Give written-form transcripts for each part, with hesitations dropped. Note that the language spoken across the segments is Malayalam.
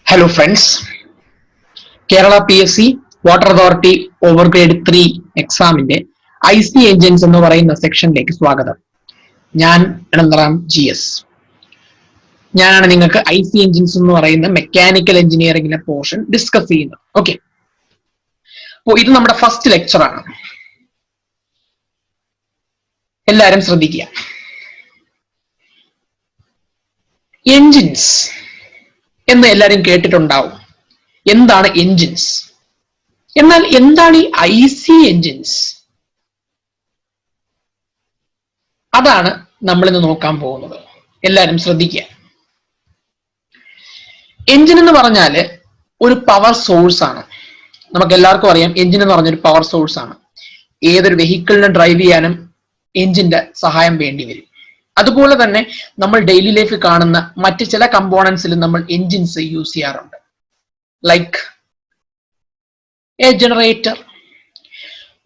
Hello friends, Kerala PSC Water Authority Overgrade 3 എക്സാമിന്റെ IC എൻജിൻസ് എന്ന് പറയുന്ന സെക്ഷനിലേക്ക് സ്വാഗതം. ഞാൻ അനന്തറാം GS. ഞാനാണ് നിങ്ങൾക്ക് IC എൻജിൻസ് എന്ന് പറയുന്ന മെക്കാനിക്കൽ എഞ്ചിനീയറിംഗിലെ പോർഷൻ ഡിസ്കസ് ചെയ്യുന്നത്. ഓക്കെ, അപ്പോൾ ഇത് നമ്മുടെ ഫസ്റ്റ് ലെക്ചർ ആണ്. എല്ലാവരും ശ്രദ്ധിക്കുക. എൻജിൻസ് എന്ന് എല്ലാവരും കേട്ടിട്ടുണ്ടാവും. എന്താണ് എൻജിൻസ്? എന്നാൽ എന്താണ് ഈ IC എൻജിൻസ്? അതാണ് നമ്മൾ ഇന്ന് നോക്കാൻ പോകുന്നത്. എല്ലാവരും ശ്രദ്ധിക്കുക. എൻജിൻ എന്ന് പറഞ്ഞാൽ ഒരു പവർ സോഴ്സ് ആണ്. നമുക്ക് എല്ലാവർക്കും അറിയാം എൻജിൻ എന്ന് പറഞ്ഞൊരു പവർ സോഴ്സ് ആണ്. ഏതൊരു വെഹിക്കിളിനെ ഡ്രൈവ് ചെയ്യാനും എൻജിന്റെ സഹായം വേണ്ടി വരും. അതുപോലെ തന്നെ നമ്മൾ ഡെയിലി ലൈഫിൽ കാണുന്ന മറ്റ് ചില കമ്പോണൻസിൽ നമ്മൾ എൻജിൻസ് യൂസ് ചെയ്യാറുണ്ട്. Like A generator.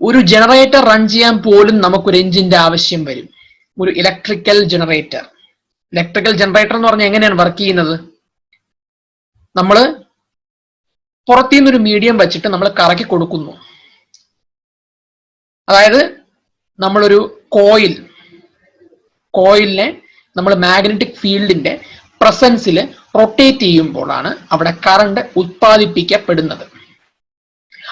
ഒരു ജനറേറ്റർ റൺ ചെയ്യാൻ പോലും നമുക്കൊരു എൻജിന്റെ ആവശ്യം വരും. ഒരു ഇലക്ട്രിക്കൽ ജനറേറ്റർ. ഇലക്ട്രിക്കൽ ജനറേറ്റർ എന്ന് പറഞ്ഞാൽ എങ്ങനെയാണ് വർക്ക് ചെയ്യുന്നത്? നമ്മൾ പുറത്തുനിന്നൊരു മീഡിയം വെച്ചിട്ട് നമ്മൾ കറക്കി കൊടുക്കുന്നു. അതായത് നമ്മളൊരു കോയിലിനെ നമ്മൾ മാഗ്നറ്റിക് ഫീൽഡിന്റെ പ്രസൻസിൽ റൊട്ടേറ്റ് ചെയ്യുമ്പോഴാണ് അവിടെ കറണ്ട് ഉത്പാദിപ്പിക്കപ്പെടുന്നത്.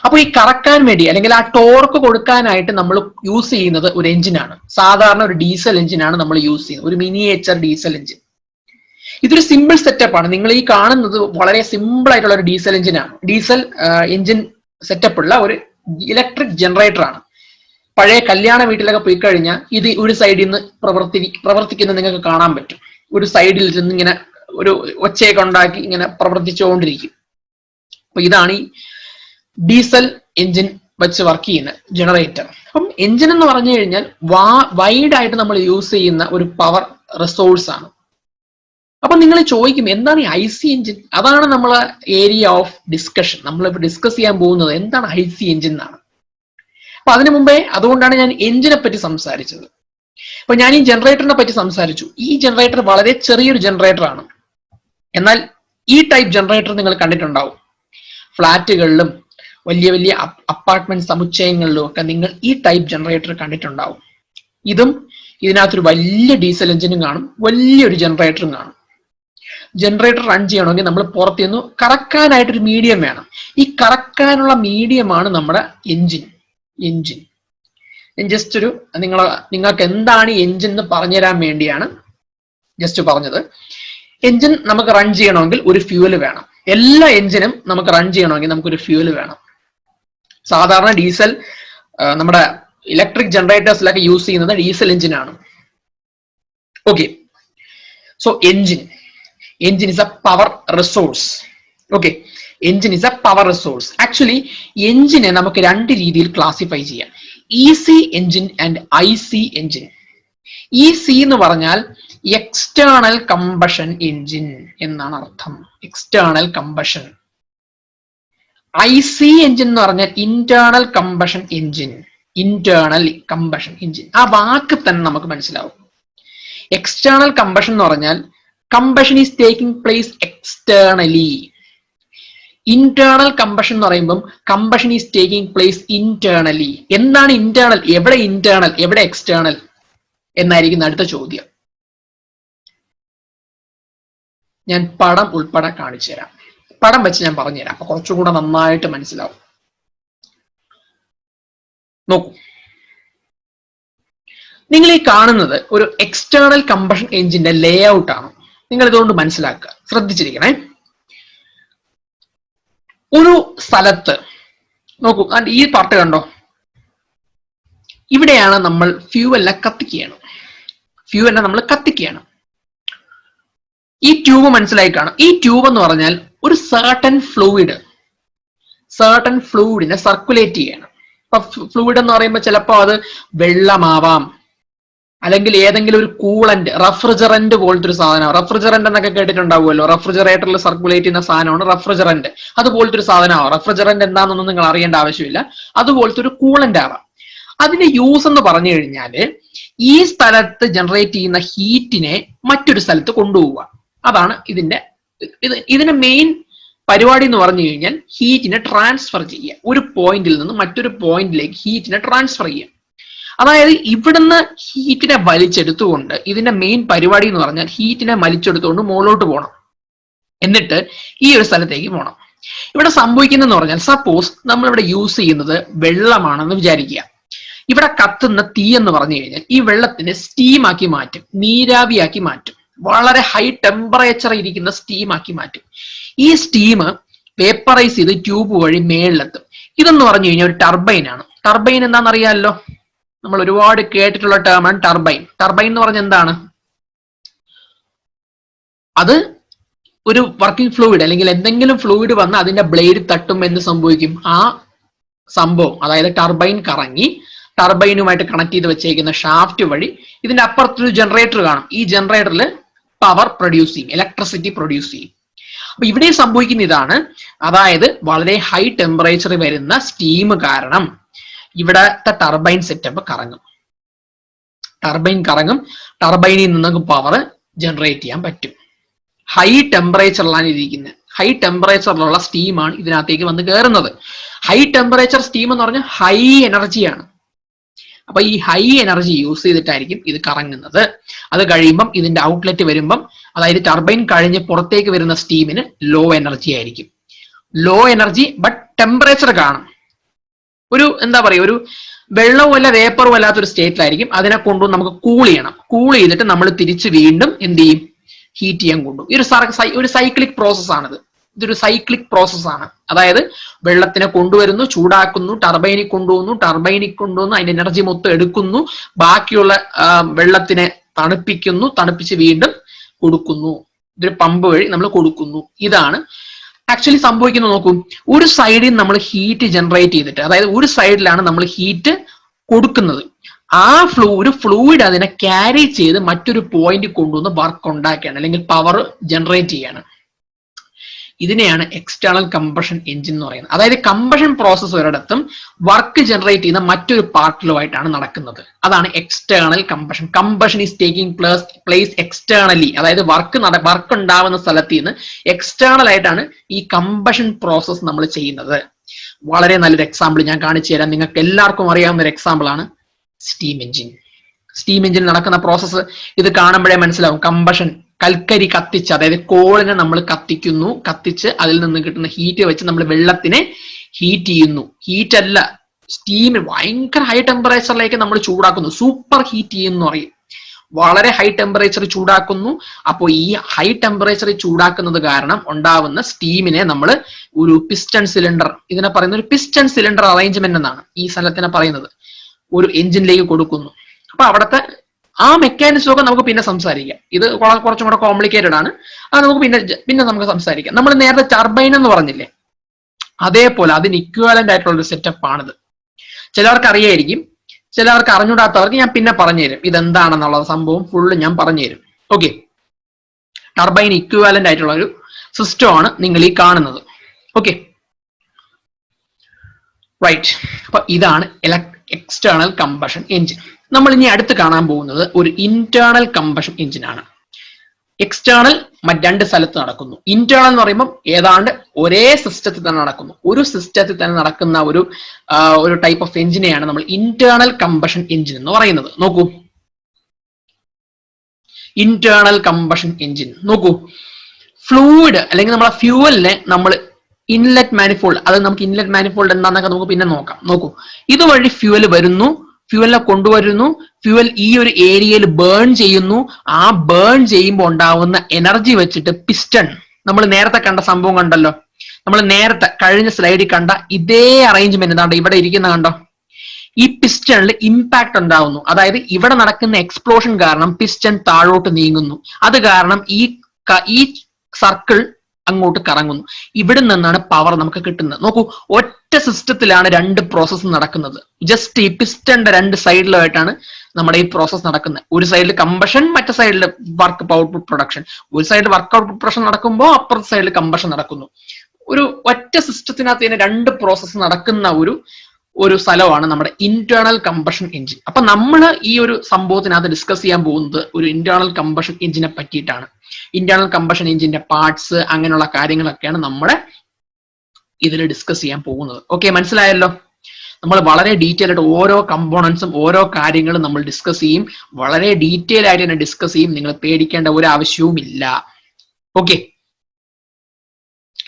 അപ്പോൾ ഈ കറക്കാൻ വേണ്ടി അല്ലെങ്കിൽ ആ ടോർക്ക് കൊടുക്കാനായിട്ട് നമ്മൾ യൂസ് ചെയ്യുന്നത് ഒരു എഞ്ചിനാണ്. സാധാരണ ഒരു ഡീസൽ എഞ്ചിനാണ് നമ്മൾ യൂസ് ചെയ്യുന്നത്, ഒരു മിനിയേച്ചർ ഡീസൽ എഞ്ചിൻ. ഇതൊരു സിമ്പിൾ സെറ്റപ്പ് ആണ്. നിങ്ങൾ ഈ കാണുന്നത് വളരെ സിമ്പിൾ ആയിട്ടുള്ള ഒരു ഡീസൽ എഞ്ചിനാണ്. ഡീസൽ എഞ്ചിൻ സെറ്റപ്പ് ഉള്ള ഒരു ഇലക്ട്രിക് ജനറേറ്റർ ആണ്. പഴയ കല്യാണ വീട്ടിലൊക്കെ പോയി കഴിഞ്ഞാൽ ഇത് ഒരു സൈഡിൽ നിന്ന് പ്രവർത്തിക്കുന്നത് നിങ്ങൾക്ക് കാണാൻ പറ്റും. ഒരു സൈഡിൽ നിന്ന് ഇങ്ങനെ ഒരു ഒച്ചയൊക്കെ ഉണ്ടാക്കി ഇങ്ങനെ പ്രവർത്തിച്ചുകൊണ്ടിരിക്കും. അപ്പൊ ഇതാണ് ഈ ഡീസൽ എഞ്ചിൻ വെച്ച് വർക്ക് ചെയ്യുന്ന ജനറേറ്റർ. അപ്പം എഞ്ചിൻ എന്ന് പറഞ്ഞു കഴിഞ്ഞാൽ വൈഡ് ആയിട്ട് നമ്മൾ യൂസ് ചെയ്യുന്ന ഒരു പവർ റിസോഴ്സ് ആണ്. അപ്പൊ നിങ്ങൾ ചോദിക്കും എന്താണ് ഈ IC എഞ്ചിൻ? അതാണ് നമ്മളെ ഏരിയ ഓഫ് ഡിസ്കഷൻ. നമ്മളിപ്പോൾ ഡിസ്കസ് ചെയ്യാൻ പോകുന്നത് എന്താണ് IC എഞ്ചിൻ എന്നാണ്. അപ്പൊ അതിനു മുമ്പേ അതുകൊണ്ടാണ് ഞാൻ എഞ്ചിനെ പറ്റി സംസാരിച്ചത്. അപ്പൊ ഞാൻ ഈ ജനറേറ്ററിനെ പറ്റി സംസാരിച്ചു. ഈ ജനറേറ്റർ വളരെ ചെറിയൊരു ജനറേറ്റർ ആണ്. എന്നാൽ ഈ ടൈപ്പ് ജനറേറ്റർ നിങ്ങൾ കണ്ടിട്ടുണ്ടാവും. ഫ്ലാറ്റുകളിലും വലിയ വലിയ അപ്പാർട്ട്മെന്റ് സമുച്ചയങ്ങളിലും ഒക്കെ നിങ്ങൾ ഈ ടൈപ്പ് ജനറേറ്റർ കണ്ടിട്ടുണ്ടാവും. ഇതിനകത്തൊരു വലിയ ഡീസൽ എഞ്ചിനും കാണും, വലിയൊരു ജനറേറ്ററും കാണും. ജനറേറ്റർ റൺ ചെയ്യണമെങ്കിൽ നമ്മൾ പുറത്തുനിന്ന് കറക്കാനായിട്ടൊരു മീഡിയം വേണം. ഈ കറക്കാനുള്ള മീഡിയമാണ് നമ്മുടെ എഞ്ചിൻ. ജസ്റ്റ് ഒരു നിങ്ങൾക്ക് എന്താണ് എഞ്ചിൻ എന്ന് പറഞ്ഞുതരാൻ വേണ്ടിയാണ് ജസ്റ്റ് പറഞ്ഞത്. എഞ്ചിൻ നമുക്ക് റൺ ചെയ്യണമെങ്കിൽ ഒരു ഫ്യൂവൽ വേണം. എല്ലാ എഞ്ചിനും നമുക്ക് റൺ ചെയ്യണമെങ്കിൽ നമുക്കൊരു ഫ്യൂവൽ വേണം. സാധാരണ ഡീസൽ നമ്മുടെ ഇലക്ട്രിക് ജനറേറ്റേഴ്സിലൊക്കെ യൂസ് ചെയ്യുന്നത് ഡീസൽ എഞ്ചിനാണ്. Okay, so engine is a power resource. Okay, engine is a power resource. Actually എഞ്ചിനെ നമുക്ക് രണ്ട് രീതിയിൽ ക്ലാസിഫൈ ചെയ്യാം. EC engine and IC engine. EC എന്ന് പറഞ്ഞാൽ എക്സ്റ്റേണൽ കമ്പഷൻ എഞ്ചിൻ എന്നാണ് അർത്ഥം. External combustion. IC എഞ്ചിൻ എന്ന് പറഞ്ഞാൽ internal combustion engine. Internal combustion engine. ആ വാക്ക് തന്നെ നമുക്ക് മനസ്സിലാവും. എക്സ്റ്റേണൽ കമ്പഷൻ എന്ന് പറഞ്ഞാൽ combustion is taking place externally. Internal combustion എന്ന് പറയുമ്പോൾ combustion is taking place internally. എന്താണ് ഇന്റേണൽ? എവിടെ ഇന്റേണൽ, എവിടെ എക്സ്റ്റേണൽ എന്നായിരിക്കും അടുത്ത ചോദ്യം. ഞാൻ പടം ഉൾപ്പെടെ കാണിച്ചു തരാം. പടം വെച്ച് ഞാൻ പറഞ്ഞുതരാം, അപ്പൊ കുറച്ചുകൂടെ നന്നായിട്ട് മനസ്സിലാവും. നോക്കൂ, നിങ്ങൾ ഈ കാണുന്നത് ഒരു എക്സ്റ്റേണൽ കമ്പഷൻ എഞ്ചിന്റെ ലേ ഔട്ട് ആണ്. നിങ്ങൾ ഇതുകൊണ്ട് മനസ്സിലാക്കുക, ശ്രദ്ധിച്ചിരിക്കണേ. ഒരു സ്ഥലത്ത് നോക്കൂ, ഈ പാർട്ട് കണ്ടോ? ഇവിടെയാണ് നമ്മൾ ഫ്യൂവലിനെ കത്തിക്കുകയാണ്. ഫ്യൂവലിനെ നമ്മൾ കത്തിക്കുകയാണ്. ഈ ട്യൂബ് മനസ്സിലായി കാണും. ഈ ട്യൂബ് എന്ന് പറഞ്ഞാൽ ഒരു സർട്ടൻ ഫ്ലൂയിഡിനെ സർക്കുലേറ്റ് ചെയ്യണം. ഇപ്പൊ ഫ്ലൂയിഡ് എന്ന് പറയുമ്പോൾ ചിലപ്പോൾ അത് വെള്ളമാവാം, അല്ലെങ്കിൽ ഏതെങ്കിലും ഒരു കൂളന്റ്, റെഫ്രിജറന്റ് പോലത്തെ ഒരു സാധനം. റെഫ്രിജറന്റ് എന്നൊക്കെ കേട്ടിട്ടുണ്ടാവുമല്ലോ. റെഫ്രിജറേറ്ററിൽ സർക്കുലേറ്റ് ചെയ്യുന്ന സാധനമാണ് റെഫ്രിജറന്റ്. അതുപോലത്തെ ഒരു സാധനമാവാം. റെഫ്രിജറന്റ് എന്താണെന്നൊന്നും നിങ്ങൾ അറിയേണ്ട ആവശ്യമില്ല. അതുപോലത്തെ ഒരു കൂളന്റ് ആവാം. അതിന്റെ യൂസ് എന്ന് പറഞ്ഞു കഴിഞ്ഞാല് ഈ സ്ഥലത്ത് ജനറേറ്റ് ചെയ്യുന്ന ഹീറ്റിനെ മറ്റൊരു സ്ഥലത്ത് കൊണ്ടുപോവുക. അതാണ് ഇതിന്റെ മെയിൻ പരിപാടി എന്ന് പറഞ്ഞു കഴിഞ്ഞാൽ ഹീറ്റിനെ ട്രാൻസ്ഫർ ചെയ്യുക, ഒരു പോയിന്റിൽ നിന്ന് മറ്റൊരു പോയിന്റിലേക്ക് ഹീറ്റിനെ ട്രാൻസ്ഫർ ചെയ്യുക. അതായത് ഇവിടുന്ന് ഹീറ്റിനെ വലിച്ചെടുത്തുകൊണ്ട് ഇതിന്റെ മെയിൻ പരിപാടി എന്ന് പറഞ്ഞാൽ ഹീറ്റിനെ വലിച്ചെടുത്തുകൊണ്ട് മുകളിലോട്ട് പോകണം, എന്നിട്ട് ഈ ഒരു സ്ഥലത്തേക്ക് പോകണം. ഇവിടെ സംഭവിക്കുന്നതെന്ന് പറഞ്ഞാൽ സപ്പോസ് നമ്മളിവിടെ യൂസ് ചെയ്യുന്നത് വെള്ളമാണെന്ന് വിചാരിക്കുക. ഇവിടെ കത്തുന്ന തീ എന്ന് പറഞ്ഞു കഴിഞ്ഞാൽ ഈ വെള്ളത്തിനെ സ്റ്റീമാക്കി മാറ്റും, നീരാവിയാക്കി മാറ്റും, വളരെ ഹൈ ടെമ്പറേച്ചർ ഇരിക്കുന്ന സ്റ്റീമാക്കി മാറ്റും. ഈ സ്റ്റീം വേപ്പറൈസ് ചെയ്ത് ട്യൂബ് വഴി മേളിലെത്തും. ഇതെന്ന് പറഞ്ഞു കഴിഞ്ഞാൽ ഒരു ടർബൈൻ ആണ്. ടർബൈൻ എന്താണെന്ന് അറിയാമല്ലോ, നമ്മൾ ഒരുപാട് കേട്ടിട്ടുള്ള ടേമാണ് ടർബൈൻ. ടർബൈൻ എന്ന് പറഞ്ഞാൽ എന്താണ്? അത് ഒരു വർക്കിംഗ് ഫ്ലൂയിഡ് അല്ലെങ്കിൽ എന്തെങ്കിലും ഫ്ലൂയിഡ് വന്ന് അതിന്റെ ബ്ലേഡ് തട്ടും എന്ന് സംഭവിക്കും. ആ സംഭവം അതായത് ടർബൈൻ കറങ്ങി ടർബൈനുമായിട്ട് കണക്ട് ചെയ്ത് വെച്ചേക്കുന്ന ഷാഫ്റ്റ് വഴി ഇതിന്റെ അപ്പുറത്തൊരു ജനറേറ്റർ കാണും. ഈ ജനറേറ്ററിൽ പവർ പ്രൊഡ്യൂസ് ചെയ്യും, ഇലക്ട്രിസിറ്റി പ്രൊഡ്യൂസ് ചെയ്യും. അപ്പൊ ഇവിടെ സംഭവിക്കുന്ന ഇതാണ്, അതായത് വളരെ ഹൈ ടെമ്പറേച്ചർ വരുന്ന സ്റ്റീം കാരണം ഇവിടത്തെ ടർബൈൻ സെറ്റപ്പ് കറങ്ങും. ടർബൈൻ കറങ്ങും, ടർബൈനിൽ നിന്ന് പവർ ജനറേറ്റ് ചെയ്യാൻ പറ്റും. ഹൈ ടെമ്പറേച്ചറിലാണ് ഇരിക്കുന്നത്. ഹൈ ടെമ്പറേച്ചറിലുള്ള സ്റ്റീമാണ് ഇതിനകത്തേക്ക് വന്ന് കയറുന്നത്. ഹൈ ടെമ്പറേച്ചർ സ്റ്റീം എന്ന് പറഞ്ഞാൽ ഹൈ എനർജിയാണ്. അപ്പൊ ഈ ഹൈ എനർജി യൂസ് ചെയ്തിട്ടായിരിക്കും ഇത് കറങ്ങുന്നത്. അത് കഴിയുമ്പം ഇതിന്റെ ഔട്ട്ലെറ്റ് വരുമ്പം, അതായത് ടർബൈൻ കഴിഞ്ഞ് പുറത്തേക്ക് വരുന്ന സ്റ്റീമിന് ലോ എനർജി ആയിരിക്കും. ലോ എനർജി ബട്ട് ടെമ്പറേച്ചർ കാണും. ഒരു എന്താ പറയുക, ഒരു വെള്ളവും അല്ല വേപ്പറും അല്ലാത്തൊരു സ്റ്റേറ്റിലായിരിക്കും. അതിനെ കൊണ്ടുവന്ന് നമുക്ക് കൂൾ ചെയ്യണം. കൂൾ ചെയ്തിട്ട് നമ്മൾ തിരിച്ച് വീണ്ടും എന്ത് ചെയ്യും, ഹീറ്റ് ചെയ്യാൻ കൊണ്ടുപോകും. ഈ ഒരു സൈക്ലിക് പ്രോസസ് ആണിത്. ഇതൊരു സൈക്ലിക് പ്രോസസ് ആണ്. അതായത് വെള്ളത്തിനെ കൊണ്ടുവരുന്നു, ചൂടാക്കുന്നു, ടർബൈനിൽ കൊണ്ടുവന്ന് അതിന്റെ എനർജി മൊത്തം എടുക്കുന്നു, ബാക്കിയുള്ള വെള്ളത്തിനെ തണുപ്പിക്കുന്നു, തണുപ്പിച്ച് വീണ്ടും കൊടുക്കുന്നു. ഇതൊരു പമ്പ് വഴി നമ്മൾ കൊടുക്കുന്നു. ഇതാണ് ആക്ച്വലി സംഭവിക്കുന്നത്. നോക്കൂ, ഒരു സൈഡിൽ നമ്മൾ ഹീറ്റ് ജനറേറ്റ് ചെയ്തിട്ട്, അതായത് ഒരു സൈഡിലാണ് നമ്മൾ ഹീറ്റ് കൊടുക്കുന്നത്. ആ ഒരു ഫ്ലൂയിഡ് അതിനെ ക്യാരി ചെയ്ത് മറ്റൊരു പോയിന്റ് കൊണ്ടുവന്ന് വർക്ക് ഉണ്ടാക്കുകയാണ്, അല്ലെങ്കിൽ പവർ ജനറേറ്റ് ചെയ്യാണ്. ഇതിനെയാണ് എക്സ്റ്റേണൽ കമ്പഷൻ എഞ്ചിൻ എന്ന് പറയുന്നത്. അതായത് കമ്പഷൻ പ്രോസസ് ഒരിടത്തും വർക്ക് ജനറേറ്റ് ചെയ്യുന്ന മറ്റൊരു പാർട്ടിലുമായിട്ടാണ് നടക്കുന്നത്. അതാണ് external combustion. Combustion is taking place externally, അതായത് വർക്ക് ഉണ്ടാവുന്ന സ്ഥലത്ത് നിന്ന് എക്സ്റ്റേണൽ ആയിട്ടാണ് ഈ കമ്പഷൻ പ്രോസസ് നമ്മൾ ചെയ്യുന്നത്. വളരെ നല്ലൊരു എക്സാമ്പിൾ ഞാൻ കാണിച്ചു തരാം. നിങ്ങൾക്ക് എല്ലാവർക്കും അറിയാവുന്ന ഒരു എക്സാമ്പിൾ ആണ് സ്റ്റീം എഞ്ചിൻ. സ്റ്റീം എഞ്ചിൻ നടക്കുന്ന പ്രോസസ്സ് ഇത് കാണുമ്പോഴേ മനസ്സിലാവും. കമ്പഷൻ, കൽക്കരി കത്തിച്ച്, അതായത് കോളിനെ നമ്മൾ കത്തിച്ച് അതിൽ നിന്ന് കിട്ടുന്ന ഹീറ്റ് വെച്ച് നമ്മൾ വെള്ളത്തിനെ ഹീറ്റ് ചെയ്യുന്നു. ഹീറ്റ് അല്ല, സ്റ്റീം ഭയങ്കര ഹൈ ടെമ്പറേച്ചറിലേക്ക് നമ്മൾ ചൂടാക്കുന്നു. സൂപ്പർ ഹീറ്റ് ചെയ്യുന്നു പറയും. വളരെ ഹൈ ടെമ്പറേച്ചർ ചൂടാക്കുന്നു. അപ്പോൾ ഈ ഹൈ ടെമ്പറേച്ചർ ചൂടാക്കുന്നത് കാരണം ഉണ്ടാവുന്ന സ്റ്റീമിനെ നമ്മൾ ഒരു പിസ്റ്റൺ സിലിണ്ടർ, ഇതിനെ പറയുന്ന ഒരു പിസ്റ്റൺ സിലിണ്ടർ അറേഞ്ച്മെന്റ് എന്നാണ് ഈ സ്ഥലത്തിനെ പറയുന്നത്, ഒരു എഞ്ചിനിലേക്ക് കൊടുക്കുന്നു. അപ്പൊ അവിടുത്തെ ആ മെക്കാനിസം ഒക്കെ നമുക്ക് പിന്നെ സംസാരിക്കാം. ഇത് കുറച്ചും കൂടെ കോംപ്ലിക്കേറ്റഡ് ആണ്. അത് നമുക്ക് പിന്നെ നമുക്ക് സംസാരിക്കാം. നമ്മൾ നേരത്തെ ടർബൈൻ എന്ന് പറഞ്ഞില്ലേ, അതേപോലെ അതിന് ഇക്വാലന്റ് ആയിട്ടുള്ള ഒരു സെറ്റപ്പ് ആണിത്. ചിലവർക്ക് അറിയായിരിക്കും, ചിലവർക്ക് അറിഞ്ഞൂടാത്തവർക്ക് ഞാൻ പിന്നെ പറഞ്ഞുതരും ഇതെന്താണെന്നുള്ള സംഭവം ഫുള്ള് ഞാൻ പറഞ്ഞുതരും. ഓക്കെ, ടർബൈൻ ഇക്വാലന്റ് ആയിട്ടുള്ള ഒരു സിസ്റ്റമാണ് നിങ്ങൾ ഈ കാണുന്നത്. Okay, right. അപ്പൊ ഇതാണ് എക്സ്റ്റേണൽ കമ്പഷൻ എഞ്ചിൻ. നമ്മൾ ഇനി അടുത്ത് കാണാൻ പോകുന്നത് ഒരു ഇന്റേണൽ കമ്പഷൻ എഞ്ചിൻ ആണ്. എക്സ്റ്റേണൽ രണ്ട് സ്ഥലത്ത് നടക്കുന്നു. ഇന്റേണൽ എന്ന് പറയുമ്പോൾ ഏതാണ്ട് ഒരേ സിസ്റ്റത്തിൽ തന്നെ നടക്കുന്നു. ഒരു സിസ്റ്റത്തിൽ തന്നെ നടക്കുന്ന ഒരു ടൈപ്പ് ഓഫ് എഞ്ചിനെയാണ് നമ്മൾ ഇന്റേണൽ കമ്പഷൻ എഞ്ചിൻ എന്ന് പറയുന്നത്. നോക്കൂ, ഇന്റേണൽ കമ്പഷൻ എഞ്ചിൻ നോക്കൂ, ഫ്ലൂയിഡ് അല്ലെങ്കിൽ നമ്മളെ ഫ്യൂവലിനെ നമ്മൾ ഇൻലെറ്റ് മാനിഫോൾഡ്, അത് നമുക്ക് ഇൻലെറ്റ് മാനിഫോൾഡ് എന്താണെന്നൊക്കെ നമുക്ക് പിന്നെ നോക്കാം. നോക്കൂ, ഇതുവഴി ഫ്യൂവൽ വരുന്നു, ഫ്യൂവലിനെ കൊണ്ടുവരുന്നു, ഫ്യൂവൽ ഈ ഒരു ഏരിയയിൽ ബേൺ ചെയ്യുന്നു. ആ ബേൺ ചെയ്യുമ്പോൾ ഉണ്ടാവുന്ന എനർജി വെച്ചിട്ട് പിസ്റ്റൺ, നമ്മൾ നേരത്തെ കണ്ട സംഭവം കണ്ടല്ലോ, നമ്മൾ നേരത്തെ കഴിഞ്ഞ സ്ലൈഡിൽ കണ്ട ഇതേ അറേഞ്ച്മെന്റ് എന്താണ്ട് ഇവിടെ ഇരിക്കുന്ന കണ്ടോ, ഈ പിസ്റ്റണിൽ ഇമ്പാക്ട് ഉണ്ടാവുന്നു. അതായത് ഇവിടെ നടക്കുന്ന എക്സ്പ്ലോഷൻ കാരണം പിസ്റ്റൺ താഴോട്ട് നീങ്ങുന്നു. അത് കാരണം ഈ സർക്കിൾ അങ്ങോട്ട് കറങ്ങുന്നു. ഇവിടെ നിന്നാണ് പവർ നമുക്ക് കിട്ടുന്നത്. നോക്കൂ, ഒറ്റ സിസ്റ്റത്തിലാണ് രണ്ട് പ്രോസസ്സ് നടക്കുന്നത്. ജസ്റ്റ് ഈ പിസ്റ്റന്റെ രണ്ട് സൈഡിലായിട്ടാണ് നമ്മുടെ ഈ പ്രോസസ്സ് നടക്കുന്നത്. ഒരു സൈഡിൽ കമ്പഷൻ, മറ്റേ സൈഡിൽ വർക്ക് ഔട്ട്പുട്ട് പ്രൊഡക്ഷൻ. ഒരു സൈഡിൽ വർക്ക് ഔട്ട്പുട്ട് പ്രൊഡക്ഷൻ നടക്കുമ്പോൾ അപ്പുറത്തെ സൈഡിൽ കമ്പഷൻ നടക്കുന്നു. ഒരു ഒറ്റ സിസ്റ്റത്തിനകത്ത് തന്നെ രണ്ട് പ്രോസസ്സ് നടക്കുന്ന ഒരു സ്ഥലമാണ് നമ്മുടെ ഇന്റേണൽ കമ്പഷൻ എഞ്ചിൻ. അപ്പൊ നമ്മൾ ഈ ഒരു സംഭവത്തിനകത്ത് ഡിസ്കസ് ചെയ്യാൻ പോകുന്നത് ഒരു ഇന്റേണൽ കമ്പഷൻ എഞ്ചിനെ പറ്റിയിട്ടാണ്. ഇന്റേണൽ കമ്പഷൻ എഞ്ചിന്റെ പാർട്സ് അങ്ങനെയുള്ള കാര്യങ്ങളൊക്കെയാണ് നമ്മളെ ഇതിൽ ഡിസ്കസ് ചെയ്യാൻ പോകുന്നത്. ഓക്കെ, മനസ്സിലായല്ലോ? നമ്മൾ വളരെ ഡീറ്റെയിൽ ആയിട്ട് ഓരോ കമ്പോണൻസും ഓരോ കാര്യങ്ങളും നമ്മൾ ഡിസ്കസ് ചെയ്യും. വളരെ ഡീറ്റെയിൽ ആയിട്ട് തന്നെ ഡിസ്കസ് ചെയ്യും. നിങ്ങൾ പേടിക്കേണ്ട ഒരു ആവശ്യവും ഇല്ല. ഓക്കെ,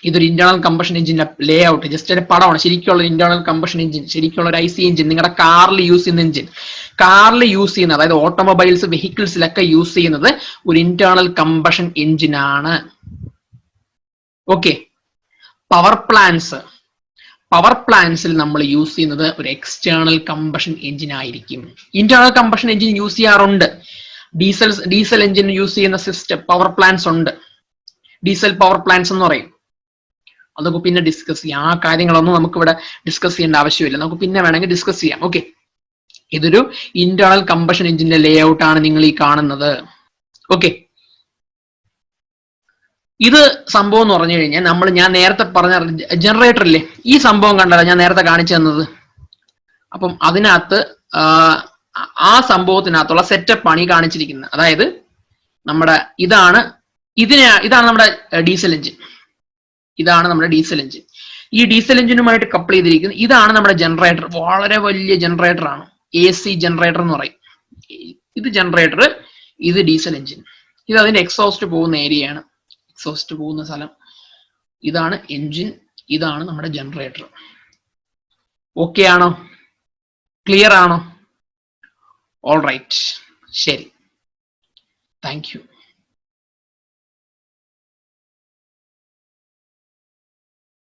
ഇതൊരു ഇന്റേണൽ കമ്പഷൻ എഞ്ചിന്റെ ലേ ഔട്ട് ജസ്റ്റ് ഒരു പടമാണ്. ശരിക്കുള്ള ഇന്റേണൽ കമ്പഷൻ എഞ്ചിൻ, ശരിക്കുള്ള ഒരു IC എഞ്ചിൻ, നിങ്ങളുടെ കാറിൽ യൂസ് ചെയ്യുന്ന എഞ്ചിൻ, കാറിൽ യൂസ് ചെയ്യുന്ന, അതായത് ഓട്ടോമൊബൈൽസ് വെഹിക്കിൾസിലൊക്കെ യൂസ് ചെയ്യുന്നത് ഒരു ഇന്റേണൽ കമ്പഷൻ എഞ്ചിൻ ആണ്. ഓക്കെ, പവർ പ്ലാന്റ്സിൽ നമ്മൾ യൂസ് ചെയ്യുന്നത് ഒരു എക്സ്റ്റേണൽ കമ്പഷൻ എഞ്ചിൻ ആയിരിക്കും. ഇന്റേണൽ കമ്പഷൻ എഞ്ചിൻ യൂസ് ചെയ്യാറുണ്ട്. ഡീസൽ എഞ്ചിൻ യൂസ് ചെയ്യുന്ന സിസ്റ്റം പവർ പ്ലാന്റ്സ് ഉണ്ട്. ഡീസൽ പവർ പ്ലാന്റ്സ് എന്ന് പറയും. അതൊക്കെ പിന്നെ ഡിസ്കസ് ചെയ്യാം. ആ കാര്യങ്ങളൊന്നും നമുക്ക് ഇവിടെ ഡിസ്കസ് ചെയ്യേണ്ട ആവശ്യമില്ല. നമുക്ക് പിന്നെ വേണമെങ്കിൽ ഡിസ്കസ് ചെയ്യാം. ഓക്കെ, ഇതൊരു ഇന്റേണൽ കമ്പഷൻ എഞ്ചിന്റെ ലേ ഔട്ട് ആണ് നിങ്ങൾ ഈ കാണുന്നത്. ഓക്കെ, ഇത് സംഭവം എന്ന് പറഞ്ഞു കഴിഞ്ഞാൽ ഞാൻ നേരത്തെ പറഞ്ഞ ജനറേറ്റർ ഇല്ലേ, ഈ സംഭവം കണ്ടല്ലോ ഞാൻ നേരത്തെ കാണിച്ചു തന്നത്. അപ്പം അതിനകത്ത് ആ സംഭവത്തിനകത്തുള്ള സെറ്റപ്പ് ആണ് ഈ കാണിച്ചിരിക്കുന്നത്. അതായത് നമ്മുടെ ഇതാണ് നമ്മുടെ ഡീസൽ എഞ്ചിൻ. ഇതാണ് നമ്മുടെ ഡീസൽ എഞ്ചിൻ. ഈ ഡീസൽ എഞ്ചിനുമായിട്ട് കപ്പിൾ ചെയ്തിരിക്കുന്നത് ഇതാണ് നമ്മുടെ ജനറേറ്റർ. വളരെ വലിയ ജനറേറ്റർ ആണ്. AC ജനറേറ്റർ എന്ന് പറയും. ഇത് ജനറേറ്റർ, ഇത് ഡീസൽ എഞ്ചിൻ. ഇത് അതിന്റെ എക്സോസ്റ്റ് പോകുന്ന ഏരിയയാണ്. എക്സോസ്റ്റ് പോകുന്ന സ്ഥലം ഇതാണ് എഞ്ചിൻ, ഇതാണ് നമ്മുടെ ജനറേറ്റർ. ഓക്കെ ആണോ? ക്ലിയർ ആണോ? ഓൾ റൈറ്റ്, ശരി, താങ്ക് യു.